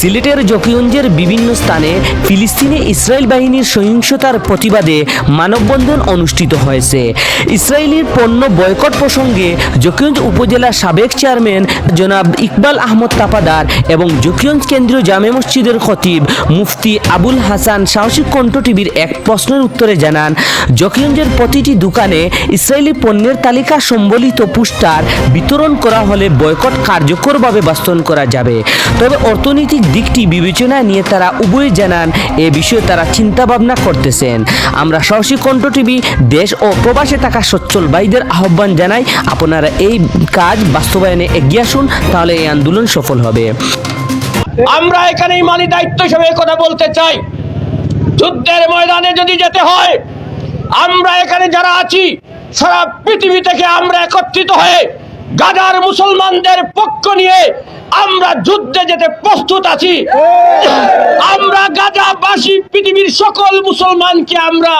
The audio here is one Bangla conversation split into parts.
সিলেটের জকিগঞ্জের বিভিন্ন স্থানে ফিলিস্তিনে ইসরায়েল বাহিনীর সহিংসতার প্রতিবাদে মানববন্ধন অনুষ্ঠিত হয়েছে। ইসরায়েলের পণ্য বয়কট প্রসঙ্গে জকিগঞ্জ উপজেলার সাবেক চেয়ারম্যান জনাব ইকবাল আহমদ তাপাদার এবং জকিগঞ্জ কেন্দ্রীয় জামে মসজিদের খতিব মুফতি আবুল হাসান সাহসিক কণ্ঠ টিভির এক প্রশ্নের উত্তরে জানান, জকিগঞ্জের প্রতিটি দোকানে ইসরায়েলি পণ্যের তালিকা সম্বলিত পোস্টার বিতরণ করা হলে বয়কট কার্যকরভাবে বাস্তবায়ন করা যাবে। তবে অর্থনৈতিক দিকটি বিবেচনায় নিয়ে তারা উভয় জানান এ বিষয়ে তারা চিন্তা ভাবনা করতেছেন। আমরা সাহসী কণ্ঠ টিভি দেশ ও প্রবাসে থাকা সচ্ছল ভাইদের আহ্বান জানাই, আপনারা এই কাজ বাস্তবায়নে এগিয়ে আসুন, তাহলে এই আন্দোলন সফল হবে। আমরা এখানে ইমানি দায়িত্ব হিসেবে কথা বলতে চাই, যুদ্ধের ময়দানে যদি যেতে হয়, আমরা এখানে যারা আছি সারা পৃথিবী থেকে আমরা একত্রিত হয়ে গাজার মুসলমানদের পক্ষ নিয়ে আমরা যুদ্ধে যেতে প্রস্তুত আছি। আমরা গাজাবাসী পৃথিবীর সকল মুসলমানকে আমরা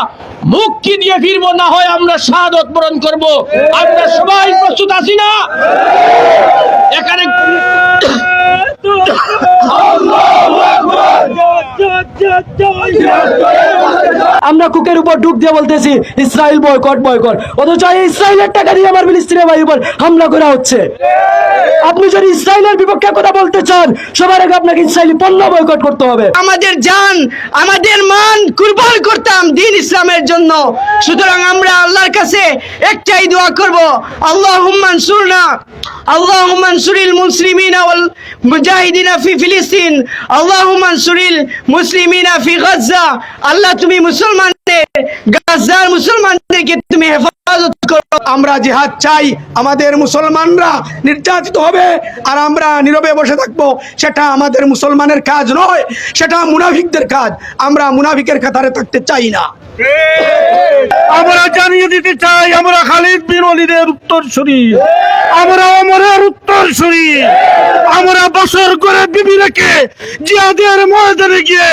মুক্তি দিয়ে ফিরবো, না হয় আমরা শাহাদত বরণ করব। আমরা সবাই প্রস্তুত আছি না? এখানে আমরা কুকের উপর ডুব দিয়ে বলতেছি ইসরায়েল বয়কট বয়কট, অথচ ইসরায়েলের টাকা দিয়ে আমার ফিলিস্তিনের ভাইয়ের উপর হামলা করা হচ্ছে। আপনি যদি ইসরায়েলের বিপক্ষে কথা বলতে চান, সবার আগে আপনাকে ইসরায়েলি পণ্য বয়কট করতে হবে। আমাদের জান, আমাদের মান কুরবান করতাম দ্বীন ইসলামের জন্য। সুতরাং আমরা আল্লাহর কাছে একটাই দোয়া করব, আল্লাহুম্মা আনসুরনা, আল্লাহুম্মা আনসুরিল মুসলিমিনা ওয়াল মুজাহিদিনা ফি ফিলিস্তিন, আল্লাহুম্মা আনসুরিল মুসলিমিনা ফি গাজা। আল্লাহ তুমি মুসলমানদের, গাজার মুসলমানদেরকে তুমি হেফাজত করো। আমরা জিহাদ চাই, আমাদের মুসলমানরা নির্যাতিত হবে আর আমরা নীরবে বসে থাকবো, সেটা আমাদের মুসলমানের কাজ নয়, সেটা মুনাফিকদের কাজ। আমরা মুনাফিকের কাতারে থাকতে চাই না। আমরা জানিয়ে দিতে চাই, আমরা খালিদ বিন ওয়ালিদের উত্তরসূরি, আমরা ওমরের উত্তরসূরি, আমরা বছর করে বিবি রেখে জিহাদের ময়দানে গিয়ে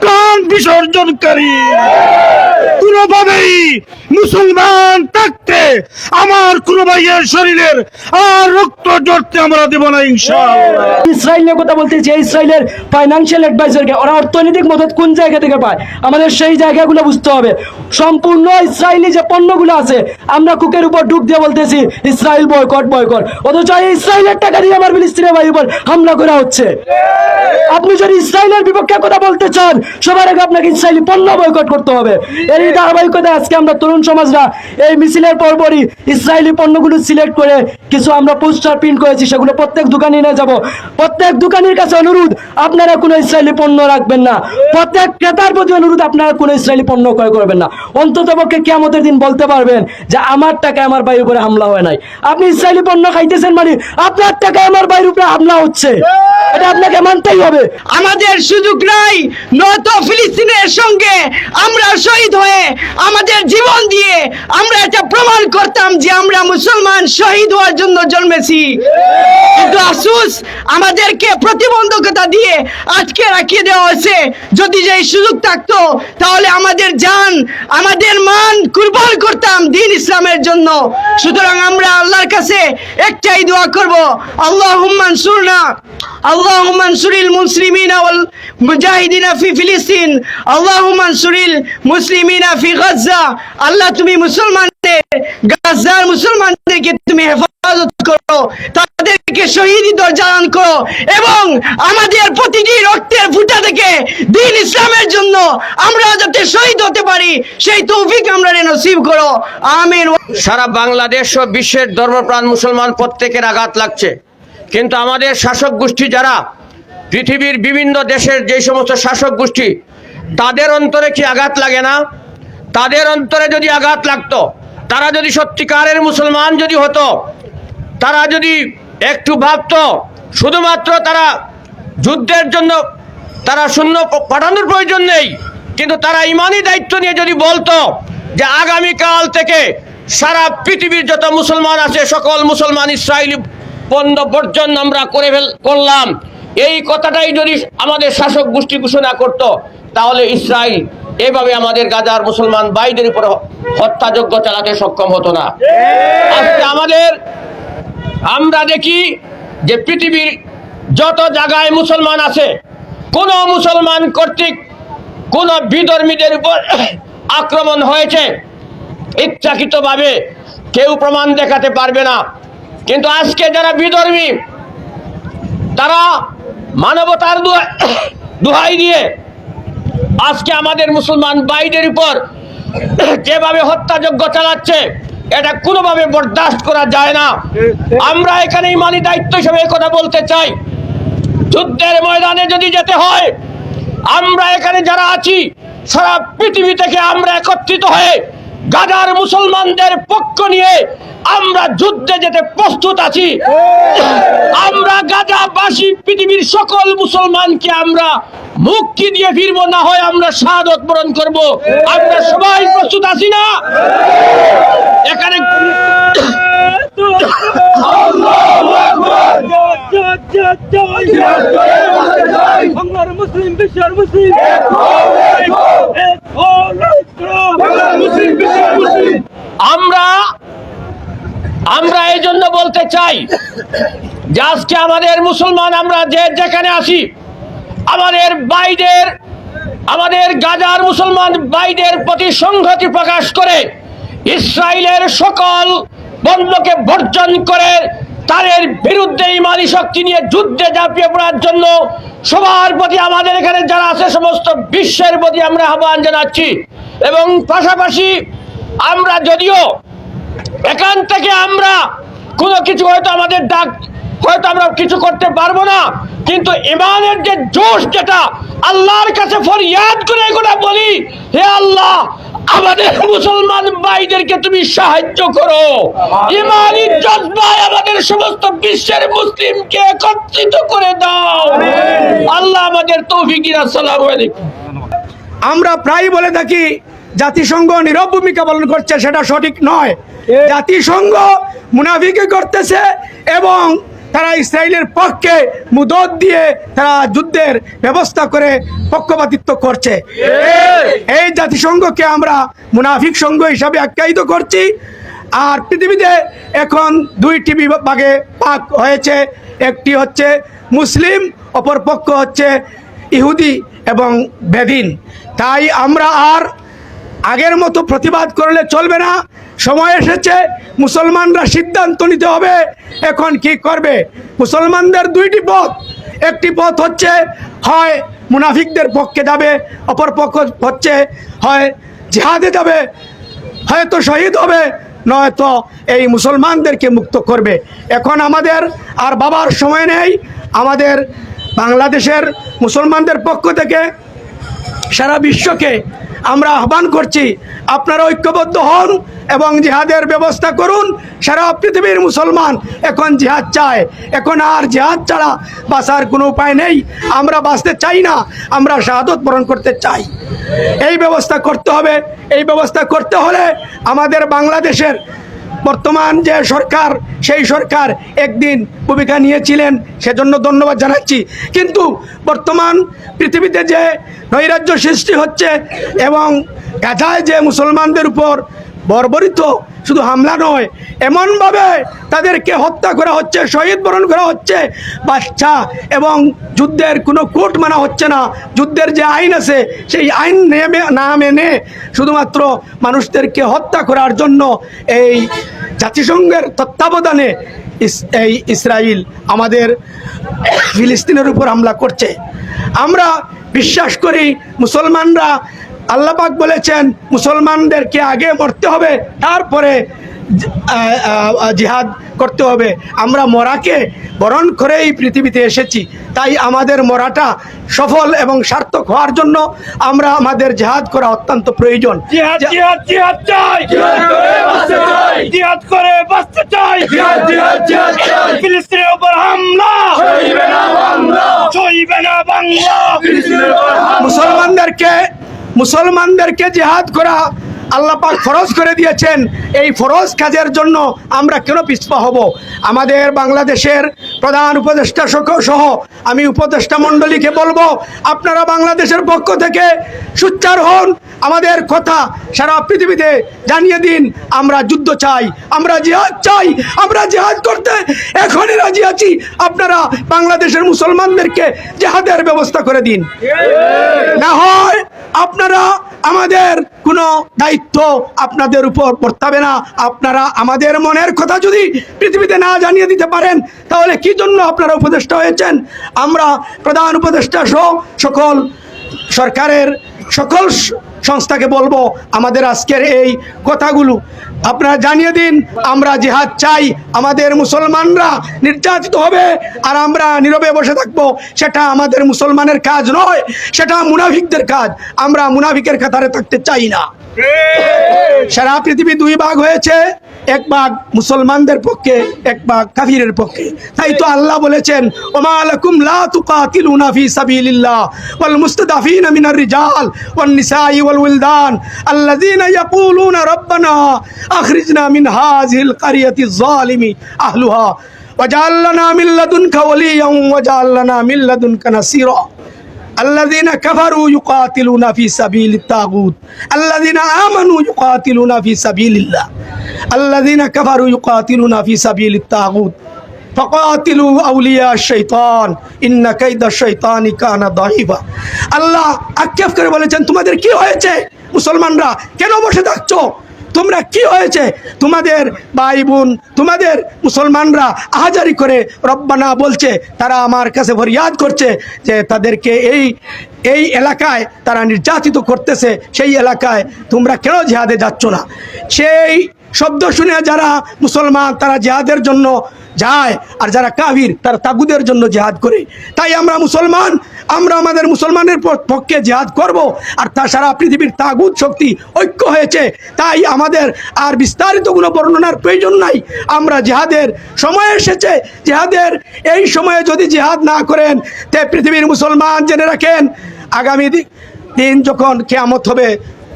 প্রাণ বিসর্জনকারী। কোনোভাবেই মুসলমান থাকতে আমার কোন ভাইয়ের শরীরের আর রক্ত জড়তে আমরা দেব না ইনশাআল্লাহ। ইসরায়েল নিয়ে কথা বলতে যে ইসরায়েলের ফাইন্যান্সিয়াল অ্যাডভাইজারকে ওরা অর্থনৈতিক মদত কোন জায়গা থেকে পায়, আমাদের সেই জায়গাগুলো বুঝতে হবে। সম্পূর্ণ ইসরায়েলি যে পণ্যগুলো আছে, আমরা কুকের উপর ডুব দিয়ে বলতেছি ইসরায়েল বয়কট বয়কট, অথচ ইসরায়েলের টাকা দিয়ে আমার ফিলিস্তিনের ভাইয়ের উপর হামলা করা হচ্ছে। আপনি যদি ইসরায়েলের বিপক্ষে কথা বলতে চান, সবার আগে আপনাকে ইসরায়েলি পণ্য বয়কট করতে হবে। এই ধারাবাহিকতায় আজকে আমরা তরুণ সমাজরা এই মিছিলের পরপরই ইসরায়েলি পণ্যগুলো সিলেক্ট করে কিছু আমরা পোস্টার প্রিন্ট করেছি, সেগুলো প্রত্যেক দোকানে নিয়ে যাব। প্রত্যেক দোকানের কাছে অনুরোধ, আপনারা কোনো ইসরায়েলি পণ্য রাখবেন না। প্রত্যেক ক্রেতার প্রতি অনুরোধ, আপনারা কোনো ইসরায়েলি পণ্য ক্রয় করবেন না। অন্ততপক্ষে কিয়ামতের দিন বলতে পারবেন যে আমার টাকায় আমার ভাইয়ের উপরে হামলা হয় নাই। আপনি ইসরায়েলি পণ্য খাইতেছেন মানে আপনার টাকায় আমার ভাইয়ের উপরে হামলা হচ্ছে, এটা আপনাকে মানতেই হবে। আমাদের সুযোগ নাই, নয়তো ফিলিস্তিনের সঙ্গে আমরা শহীদ হয়ে আমাদের জীবন দিয়ে আমরা এটা প্রমাণ করতাম যে আমরা মুসলমান শহীদ হওয়ার জন্য জন্মেছি। কিন্তু আফসোস, আমাদেরকে প্রতিবন্ধকতা দিয়ে আটকে রাখিয়ে দেওয়া হয়েছে। যদি যে সুযোগ থাকতো, তাহলে আমাদের জান, আমাদের মান কুরবান করতাম দ্বীন ইসলামের জন্য। সুতরাং আমরা আল্লাহর কাছে একটাই দোয়া করব, আল্লাহুম্মা আনসুরনা, আল্লাহুম্মা আনসুরিল মুসলিমিনা ওয়াল মুজাহিদিনা ফি ফিলিস্তিন, আল্লাহুম্মা আনসুরিল মুসলিমিনা ফি গাজা। আল্লাহ তুমি মুসলমানদের, গাজার মুসলমানদেরকে তুমি হেফাজত করো, তাদেরকে শহীদ দরজাদান করো, এবং আমাদের প্রতিটি রক্তের ফুটা থেকে দ্বীন ইসলামের জন্য আমরা যাতে শহীদ হতে পারি, সেই তৌফিক আমরা নসিব করো, আমিন। সারা বাংলাদেশ ও বিশ্বের ধর্মপ্রাণ মুসলমান প্রত্যেকের আঘাত লাগছে, কিন্তু আমাদের শাসক গোষ্ঠী যারা পৃথিবীর বিভিন্ন দেশের যে সমস্ত শাসক গোষ্ঠী, তাদের অন্তরে কি আঘাত লাগে না? তাদের অন্তরে যদি আঘাত লাগতো, তারা যদি সত্যিকারের মুসলমান যদি হতো, তারা যদি একটু ভাবতো শুধুমাত্র তারা যুদ্ধের জন্য তারা সৈন্য পাঠানোর প্রয়োজন নেই, কিন্তু তারা ইমানি দায়িত্ব নিয়ে যদি বলতো যে আগামীকাল থেকে সারা পৃথিবীর যত মুসলমান আছে সকল মুসলমান ইসরায়েলি পণ্য বর্জন আমরা করলাম, এই কথাটাই যদি আমাদের শাসক গোষ্ঠী ঘোষণা করত, তাহলে ইসরায়েল এভাবে আমাদের গাজার মুসলমান ভাইদের উপর হত্যাযজ্ঞ চালাতে সক্ষম হতো না। আজকে আমরা দেখি যে পৃথিবীর যত জায়গায় মুসলমান আছে, কোন মুসলমান কর্তৃক কোন বিধর্মীদের উপর আক্রমণ হয়েছে ইচ্ছাকৃতভাবে কেউ প্রমাণ দেখাতে পারবে না। কিন্তু আজকে যারা বিধর্মী তারা মানবতার দোহাই দিয়ে আজকে আমাদের মুসলমান ভাইদের উপর যেভাবে হত্যাযজ্ঞ চালাচ্ছে এটা কোনোভাবে বরদাস্ত করা যায় না। আমরা এখানে ইমানি দায়িত্ব হিসেবে কথা বলতে চাই, যুদ্ধের ময়দানে যদি যেতে হয় আমরা এখানে যারা আছি সারা পৃথিবী থেকে আমরা একত্রিত হয়ে গাজার মুসলমানদের পক্ষ নিয়ে আমরা যুদ্ধে যেতে প্রস্তুত আছি। আমরা গাজাবাসী পৃথিবীর সকল মুসলমানকে আমরা মুক্তি দিয়ে ফিরবো, না হয় আমরা শাহাদত বরণ করব। আমরা সবাই প্রস্তুত আছি না? এখানে আমরা এই জন্য বলতে চাই যে আজকে আমাদের মুসলমান আমরা যেখানে আসি আমাদের গাজার মুসলমান ভাইদের প্রতি সংহতি প্রকাশ করে ইসরায়েলের সকল বন্ধকে বর্জন করে তাদের বিরুদ্ধে ইমানি শক্তি নিয়ে যুদ্ধে ঝাঁপিয়ে পড়ার জন্য সবার প্রতি আমাদের এখানে যারা আছে সমস্ত বিশ্বের প্রতি আমরা আহ্বান জানাচ্ছি। এবং পাশাপাশি আমরা যদিও এখান থেকে আমরা কোনো কিছু হয়তো আমরা কিছু করতে পারবো না, কিন্তু ইমানের যে জোশ যেটা আল্লাহর কাছে ফরিয়াদ করে এগুলো বলি, হে আল্লাহ আমাদের মুসলমান ভাইদেরকে তুমি সাহায্য করো, ইমানি জজবায় আমাদের সমস্ত বিশ্বের মুসলিমকে একত্রিত করে দাও। আল্লাহ আমাদের তৌফিক দিন। আসসালামু আলাইকুম। আমরা প্রায় বলে থাকি জাতিসংঘ নীরব ভূমিকা পালন করছে, সেটা সঠিক নয়। জাতিসংঘ মুনাফিকি করতেছে এবং তারা ইসরায়েলের পক্ষে মুদত দিয়ে তারা যুদ্ধের ব্যবস্থা করে পক্ষপাতিত্ব করছে। এই জাতিসংঘকে আমরা মুনাফিক সংঘ হিসাবে আখ্যায়িত করছি। আর পৃথিবীতে এখন দুইটি ভাগে ভাগ হয়েছে, একটি হচ্ছে মুসলিম, অপর পক্ষ হচ্ছে ইহুদি এবং বেদিন। তাই আমরা আর আগের মতো প্রতিবাদ করলে চলবে না। সময় এসেছে মুসলমানরা সিদ্ধান্ত নিতে হবে এখন কি করবে। মুসলমানদের দুইটি পথ, একটি পথ হচ্ছে হয় মুনাফিকদের পক্ষে যাবে, অপর পক্ষ হচ্ছে হয় জিহাদে যাবে, হয়তো শহীদ হবে, নয়তো এই মুসলমানদেরকে মুক্ত করবে। এখন আমাদের আর বাবার সময় নেই। আমাদের বাংলাদেশের মুসলমানদের পক্ষ থেকে সারা বিশ্বকে আমরা আহ্বান করছি, আপনারা ঐক্যবদ্ধ হন এবং জিহাদের ব্যবস্থা করুন। সারা পৃথিবীর মুসলমান এখন জিহাদ চায়, এখন আর জিহাদ ছাড়া বাঁচার কোনো উপায় নেই। আমরা বাঁচতে চাই না, আমরা শাহাদত বরণ করতে চাই। এই ব্যবস্থা করতে হবে। এই ব্যবস্থা করতে হলে আমাদের বাংলাদেশের বর্তমান যে সরকার, সেই সরকার একদিন ভূমিকা নিয়েছিলেন, সেজন্য ধন্যবাদ জানাচ্ছি। কিন্তু বর্তমান পৃথিবীতে যে নৈরাজ্য সৃষ্টি হচ্ছে এবং গাজায় যে মুসলমানদের উপর বর্বরিত শুধু হামলা নয়, এমনভাবে তাদেরকে হত্যা করা হচ্ছে, শহীদ বরণ করা হচ্ছে, বাচ্চা, এবং যুদ্ধের কোনো কোড মানা হচ্ছে না। যুদ্ধের যে আইন আছে সেই আইন না মেনে শুধুমাত্র মানুষদেরকে হত্যা করার জন্য এই জাতিসংঘের তত্ত্বাবধানে এই ইসরায়েল আমাদের ফিলিস্তিনের উপর হামলা করছে। আমরা বিশ্বাস করি মুসলমানরা, আল্লাহ পাক বলেছেন মুসলমানদেরকে আগে মরতে হবে, তারপরে জিহাদ করতে হবে। আমরা মরাকে বরণ করেই পৃথিবীতে এসেছি, তাই আমাদের মরাটা সফল এবং সার্থক হওয়ার জন্য আমরা আমাদের জিহাদ করা অত্যন্ত প্রয়োজন। জিহাদ জিহাদ জিহাদ চাই, জিহাদ করে বাঁচতে চাই। ফিলিস্তিনের উপর হামলা সইবে না বাংলা। মুসলমানদেরকে জিহাদ করা আল্লাহ পাক ফরজ করে দিয়েছেন। এই ফরজ কাজের জন্য আমরা কেন পিছপা হব? আমাদের বাংলাদেশের প্রধান উপদেষ্টা সহ আমি উপদেষ্টা মণ্ডলীকে বলবো, আপনারা বাংলাদেশের পক্ষ থেকে সোচ্চার হন। আমাদের কথা সারা পৃথিবীতে জানিয়ে দিন, আমরা যুদ্ধ চাই, আমরা জিহাদ চাই, আমরা জিহাদ করতে এখনই রাজি আছি। আপনারা বাংলাদেশের মুসলমানদেরকে জিহাদের ব্যবস্থা করে দিন। না হয় আপনারা আমাদের কোনো দায়িত্ব আপনাদের উপর বর্তাবে না। আপনারা আমাদের মনের কথা যদি পৃথিবীতে না জানিয়ে দিতে পারেন, তাহলে কি জন্য আপনারা উপদেষ্টা হয়েছেন? আমরা প্রধান উপদেষ্টা সহ সকল সরকারের সকল সংস্থাকে বলবো, আমাদের আজকের এই কথাগুলো আপনারা জানিয়ে দিন। আমরা জিহাদ চাই, আমাদের মুসলমানরা নির্যাতিত হবে আর আমরা নীরবে বসে থাকবো, সেটা আমাদের মুসলমানের কাজ নয়, সেটা মুনাফিকদের কাজ। আমরা মুনাফিকের কাতারে থাকতে চাই না। সারা পৃথিবী দুই ভাগ হয়েছে, এক ভাগ মুসলমানদের পক্ষে, এক ভাগ কাফিরের পক্ষে। তাই তো আল্লাহ বলেছেন, ওমা লাকুম লা তুকাতিলুনা ফি সাবিলিল্লাহ ওয়াল মুস্তাদাফিনা মিনার রিজাল ওয়ান নিসাই ওয়াল উলদান আল্লাযিনা ইয়াকুলুনা রব্বানা আখরিজনা মিন হাযিহিল কারিয়াতিজ যালিমি আহলুহা ওয়াজআল লানা মিন লাদুনকা ওয়ালিয়ান ওয়াজআল লানা মিন লাদুনকা নাসীরা الذين كفروا يقاتلون في سبيل الطاغوت الذين آمنوا يقاتلون في سبيل الله الذين كفروا يقاتلون في سبيل الطاغوت فقاتلوا أولياء الشيطان إن كيد الشيطان كان ضعيفا। আল্লাহ আক্ষেপ করে বলেছেন, তোমাদের কি হয়েছে মুসলমানরা? কেন বসে থাকছো? তোমরা কি হয়েছে? তোমাদের ভাই বোন, তোমাদের মুসলমানরা আহাজারি করে রব্বানা বলছে, তারা আমার কাছে ফরিয়াদ করছে যে তাদেরকে এই এলাকায় তারা নির্যাতিত করতেছে, সেই এলাকায় তোমরা কেন জিহাদে যাচ্ছ না? সেই শব্দ শুনে যারা মুসলমান তারা জিহাদের জন্য যায়, আর যারা কাফির তারা তাগুদের জন্য জিহাদ করে। তাই আমরা মুসলমান, আমরা আমাদের মুসলমানের পক্ষে জিহাদ করব। আর তা সারা পৃথিবীর তাগুদ শক্তি ঐক্য হয়েছে, তাই আমাদের আর বিস্তারিত কোনো বর্ণনার প্রয়োজন নাই। আমরা জিহাদের সময় এসেছে। জিহাদের এই সময়ে যদি জিহাদ না করেন, তে পৃথিবীর মুসলমান জেনে রাখেন, আগামী দিন যখন কিয়ামত হবে,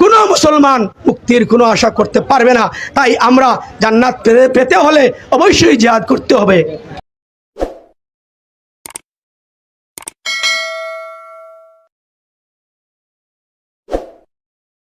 কোনো মুসলমান মুক্তির কোনো আশা করতে পারবে না। তাই আমরা জান্নাত পেতে হলে অবশ্যই জিহাদ করতে হবে।